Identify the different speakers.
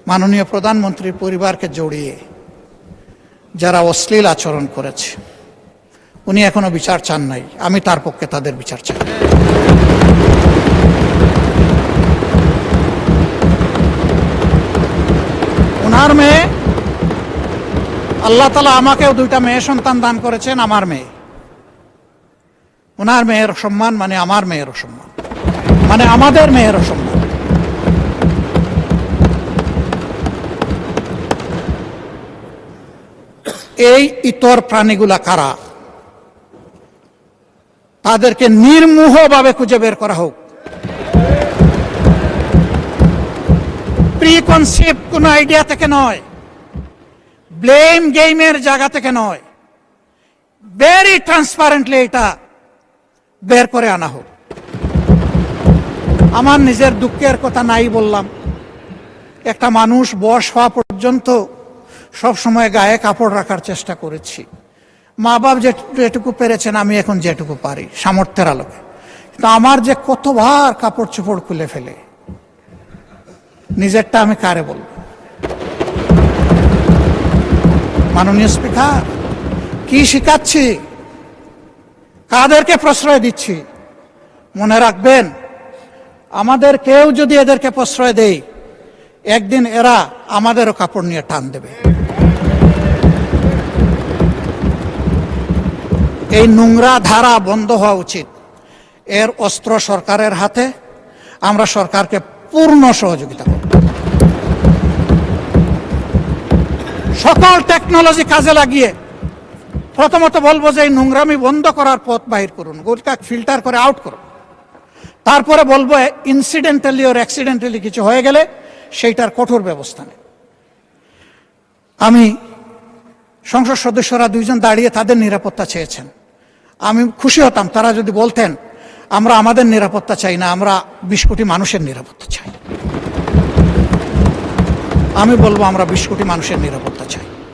Speaker 1: মাননীয় প্রধানমন্ত্রীর পরিবারকে জড়িয়ে যারা অশ্লীল আচরণ করেছে, উনি এখনো বিচার চান নাই। আমি তার পক্ষে তাদের বিচার চাই। ওনার মেয়ে, আল্লাহ তাআলা আমাকেও 2টা মেয়ে সন্তান দান করেছেন। আমার মেয়ে, ওনার মেয়ের সম্মান মানে আমার মেয়েরও সম্মান, মানে আমাদের মেয়েরও সম্মান। এই ইতর প্রাণীগুলা কারা, তাদেরকে নির্মোহভাবে খুঁজে বের করা হোক। প্রিকনসেপ্ট কোন আইডিয়া থেকে নয়, ব্লেম গেমের জায়গা থেকে নয়, ভেরি ট্রান্সপারেন্টলি এটা বের করে আনা হোক। আমার নিজের দুঃখের কথা নাই বললাম, একটা মানুষ বয়স হওয়া পর্যন্ত সব সময় গায়ে কাপড় রাখার চেষ্টা করেছি। মা বাপ যেটুকু পেরেছেন, আমি এখন যেটুকু পারি সামর্থ্যের আলোকে। কিন্তু আমার যে কতবার কাপড় চোপড় খুলে ফেলে, নিজেরটা আমি কারে বলব? মাননীয় স্পিকার, কি শিখাচ্ছি, কাদেরকে প্রশ্রয় দিচ্ছি? মনে রাখবেন, আমাদের কেউ যদি এদেরকে প্রশ্রয় দেয়, একদিন এরা আমাদেরও কাপড় নিয়ে টান দেবে। এই নোংরা ধারা বন্ধ হওয়া উচিত। এর অস্ত্র সরকারের হাতে, আমরা সরকারকে পূর্ণ সহযোগিতা করব। সকল টেকনোলজি কাজে লাগিয়ে প্রথমত বলবো যে এই নোংরামি বন্ধ করার পথ বাহির করুন, গোটা ফিল্টার করে আউট করুন। তারপরে বলবো ইনসিডেন্টালি ওর অ্যাক্সিডেন্টালি কিছু হয়ে গেলে সেইটার কঠোর ব্যবস্থা নেই। আমি সংসদ সদস্যরা 2 জন দাঁড়িয়ে তাদের নিরাপত্তা চেয়েছেন। আমি খুশি হতাম তারা যদি বলতেন আমরা আমাদের নিরাপত্তা চাই না, আমরা 20 কোটি মানুষের নিরাপত্তা চাই। আমি বলবো আমরা 20 কোটি মানুষের নিরাপত্তা চাই।